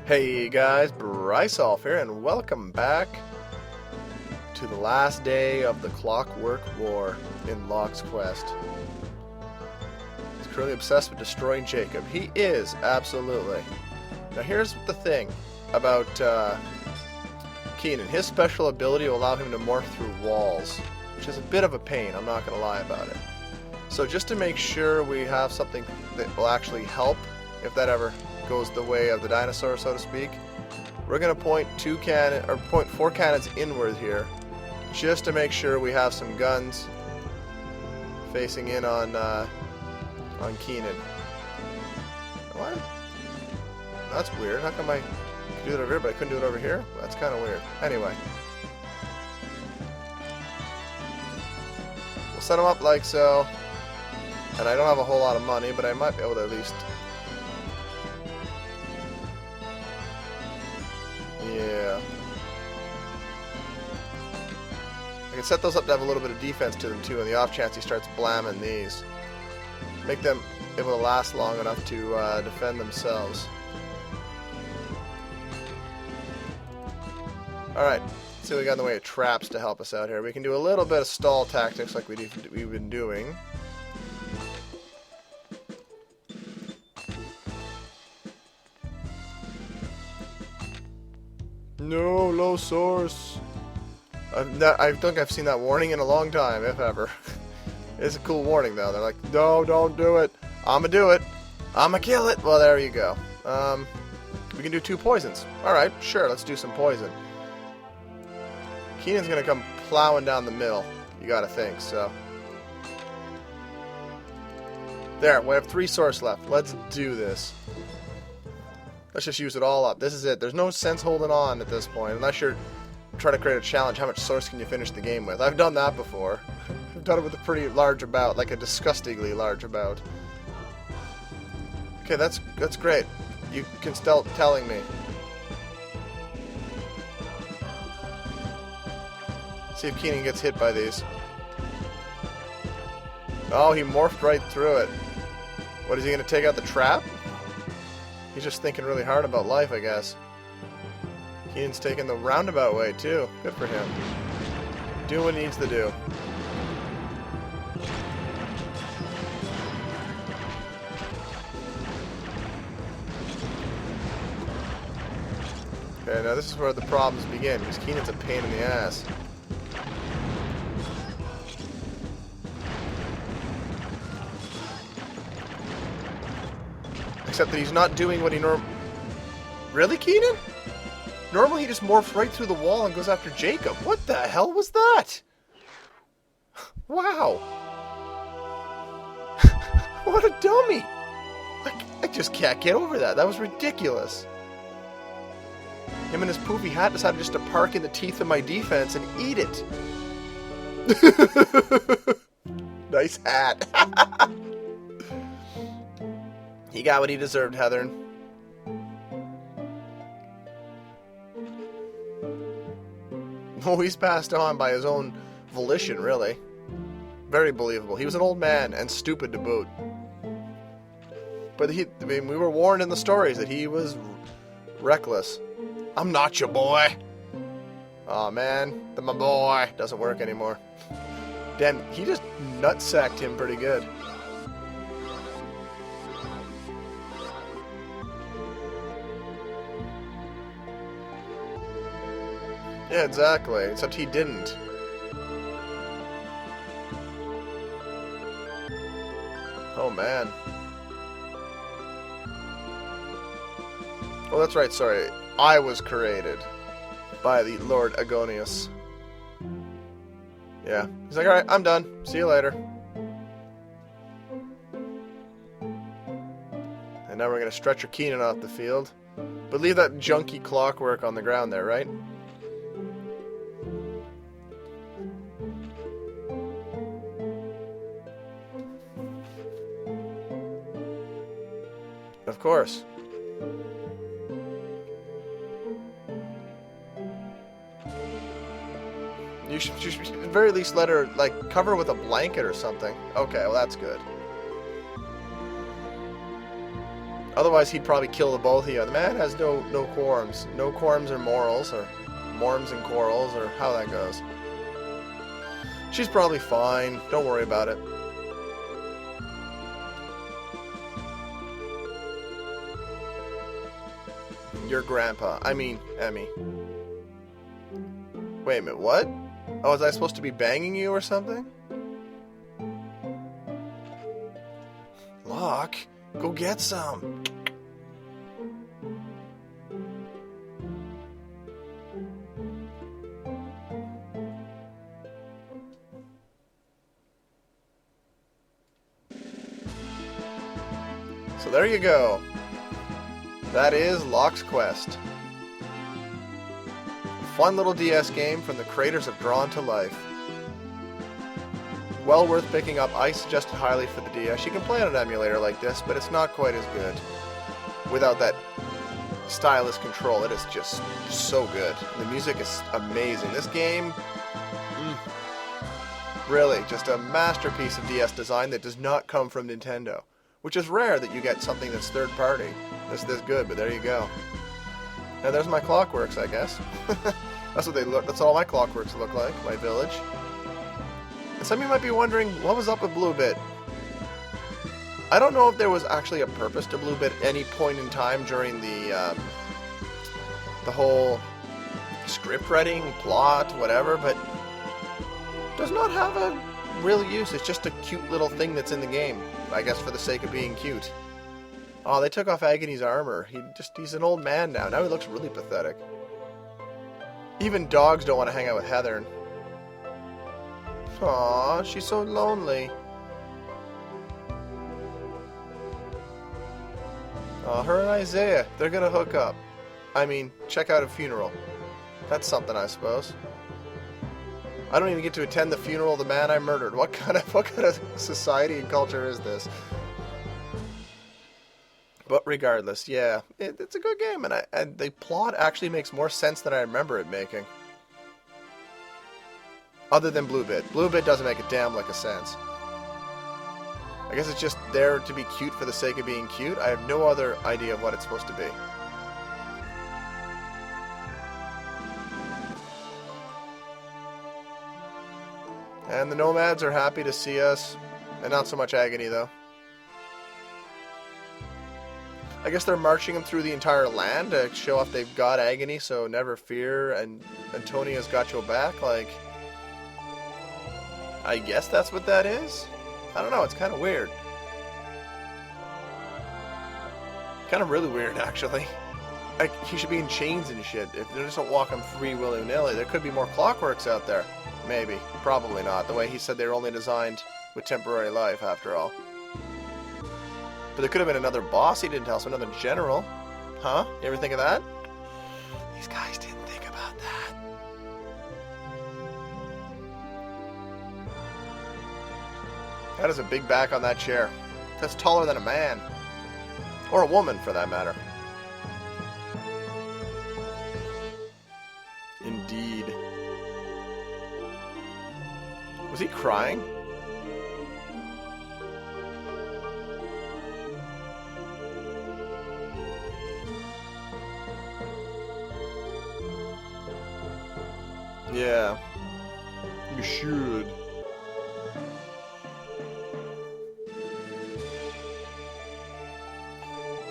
Hey guys, Bryce Off here, and welcome back to the last day of the Clockwork War in Locke's quest. He's currently obsessed with destroying Jacob. He is, absolutely. Now here's the thing about Keenan. His special ability will allow him to morph through walls, which is a bit of a pain, I'm not going to lie about it. So just to make sure we have something that will actually help, if that ever goes the way of the dinosaur, so to speak, we're going to point four cannons inward here, just to make sure we have some guns facing in on Keenan. What? That's weird. How come I could do it over here, but I couldn't do it over here? That's kind of weird. Anyway, we'll set them up like so. And I don't have a whole lot of money, but I might be able to at least... Yeah. I can set those up to have a little bit of defense to them too, on the off chance he starts blamming these. Make them able to last long enough to defend themselves. Alright, let's see what we got in the way of traps to help us out here. We can do a little bit of stall tactics like we've been doing. No, low source. I think I've seen that warning in a long time, if ever. It's a cool warning, though. They're like, no, don't do it. I'ma do it. I'ma kill it. Well, there you go. We can do 2 poisons. Alright, sure, let's do some poison. Keenan's gonna come plowing down the middle. You gotta think, so. There, we have 3 source left. Let's do this. Let's just use it all up. This is it. There's no sense holding on at this point, unless you're trying to create a challenge. How much source can you finish the game with? I've done that before. I've done it with a pretty large amount, like a disgustingly large amount. Okay, that's great. You can start telling me. See if Keenan gets hit by these. Oh, he morphed right through it. What, is he going to take out the trap? He's just thinking really hard about life, I guess. Keenan's taking the roundabout way, too. Good for him. Doing what he needs to do. Okay, now this is where the problems begin, because Keenan's a pain in the ass. Except that he's not doing what he Really, Keenan? Normally he just morphs right through the wall and goes after Jacob. What the hell was that? Wow. What a dummy. I just can't get over that. That was ridiculous. Him and his poofy hat decided just to park in the teeth of my defense and eat it. Nice hat. He got what he deserved, Heather. Oh, he's passed on by his own volition, really. Very believable. He was an old man, and stupid to boot. But we were warned in the stories that he was reckless. I'm not your boy. Aw, man. My boy doesn't work anymore. Damn, he just nutsacked him pretty good. Yeah, exactly. Except he didn't. Oh, man. Oh, that's right, sorry. I was created by the Lord Agonius. Yeah. He's like, alright, I'm done. See you later. And now we're going to stretch your Keenan off the field. But leave that junky clockwork on the ground there, right? Of course. You should at the very least let her, like, cover with a blanket or something. Okay, well that's good. Otherwise, he'd probably kill the both of you. The man has no quorums. No quorums or morals, or morms and quarrels, or how that goes. She's probably fine. Don't worry about it. Your grandpa. I mean, Emmy. Wait a minute, what? Oh, was I supposed to be banging you or something? Locke, go get some. So there you go. That is Locke's Quest. A fun little DS game from the creators of Drawn to Life. Well worth picking up. I suggest it highly for the DS. You can play on an emulator like this, but it's not quite as good without that stylus control. It is just so good. The music is amazing. This game, really, just a masterpiece of DS design that does not come from Nintendo. Which is rare that you get something that's third party. That's this good, but there you go. And there's my clockworks, I guess. That's what they look. That's all my clockworks look like. My village. And some of you might be wondering, what was up with Bluebit? I don't know if there was actually a purpose to Bluebit at any point in time during the whole script writing, plot, whatever, but does not have a real use. It's just a cute little thing that's in the game. I guess for the sake of being cute. Oh, they took off Agony's armor. He's an old man now. Now he looks really pathetic. Even dogs don't want to hang out with Heather. Aw, she's so lonely. Oh, her and Isaiah, they're gonna hook up. I mean, check out a funeral. That's something, I suppose. I don't even get to attend the funeral of the man I murdered. What kind of society and culture is this? But regardless, yeah, it's a good game, and the plot actually makes more sense than I remember it making. Other than Bluebit. Bluebit doesn't make a damn lick of sense. I guess it's just there to be cute for the sake of being cute. I have no other idea of what it's supposed to be. And the nomads are happy to see us, and not so much Agony, though. I guess they're marching them through the entire land to show off they've got Agony, so never fear, and Antonia's got your back, like... I guess that's what that is? I don't know, it's kind of weird. Kind of really weird, actually. Like, he should be in chains and shit. If they just don't walk him free willy-nilly, there could be more clockworks out there. Maybe. Probably not. The way he said they were only designed with temporary life, after all. But there could have been another boss he didn't tell us, another general. Huh? You ever think of that? These guys didn't think about that. That is a big back on that chair. That's taller than a man. Or a woman, for that matter. Indeed. Was he crying? Yeah. You should.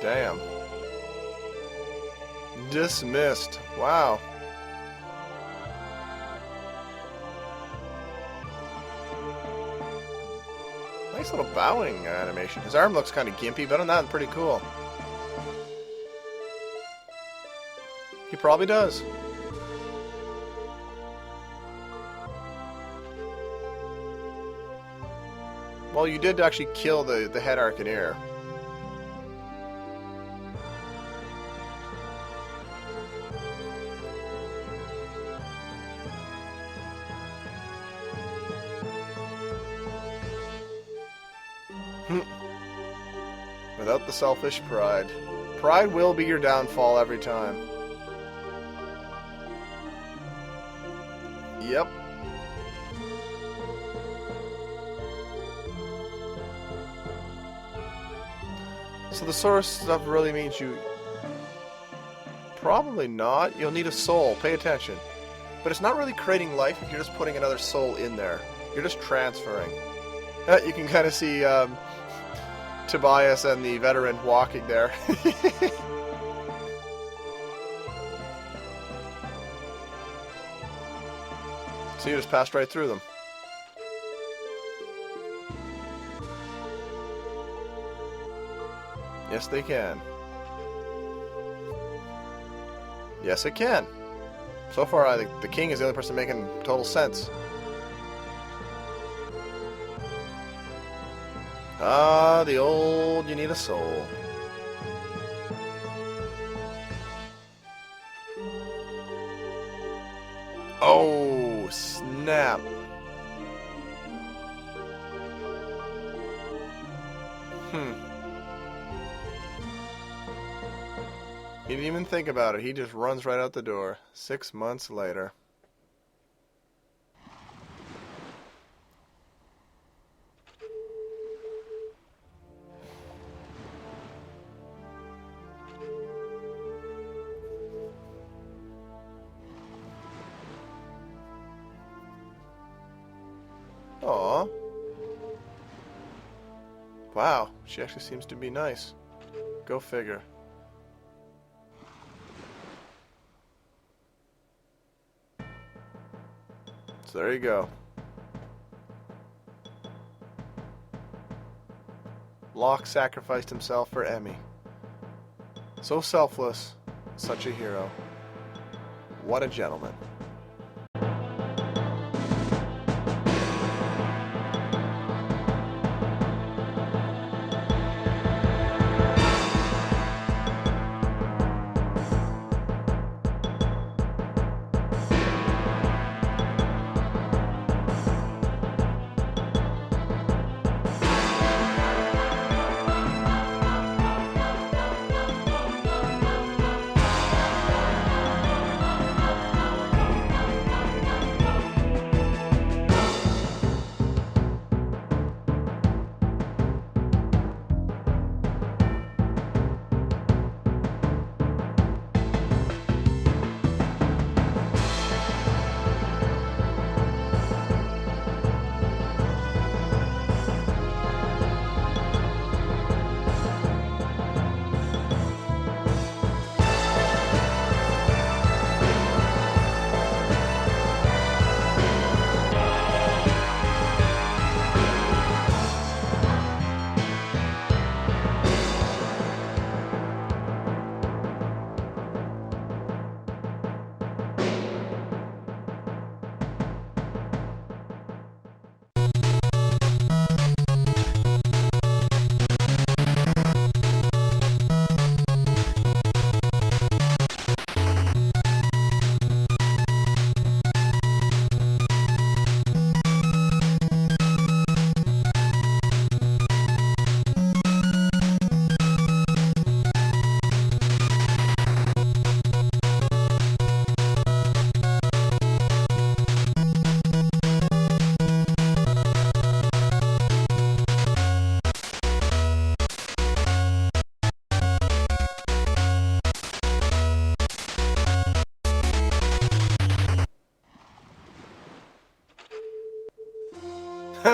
Damn. Dismissed. Wow. Nice little bowing animation. His arm looks kind of gimpy, but on that, pretty cool. He probably does. Well, you did actually kill the head Arcaneer. Without the selfish pride. Pride will be your downfall every time. Yep. So the source stuff really means you... Probably not. You'll need a soul. Pay attention. But it's not really creating life if you're just putting another soul in there. You're just transferring. You can kind of see Tobias and the veteran walking there. So you just passed right through them. Yes, they can. Yes, it can. So far, I think the king is the only person making total sense. Ah, the old you need a soul. Oh, snap. He didn't even think about it. He just runs right out the door. 6 months later. Aw. Wow, she actually seems to be nice. Go figure. So there you go. Locke sacrificed himself for Emmy. So selfless, such a hero. What a gentleman.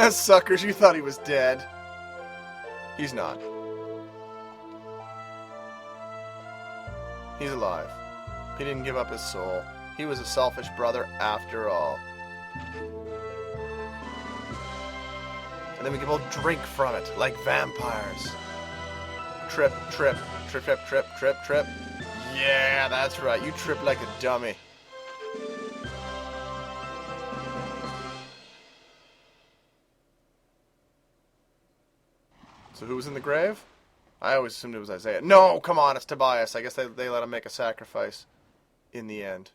Suckers, you thought he was dead. He's not. He's alive. He didn't give up his soul. He was a selfish brother after all. And then we can both drink from it, like vampires. Trip, trip, trip, trip, trip, trip, trip. Yeah, that's right. You trip like a dummy. So who was in the grave? I always assumed it was Isaiah. No, come on, it's Tobias. I guess they let him make a sacrifice in the end.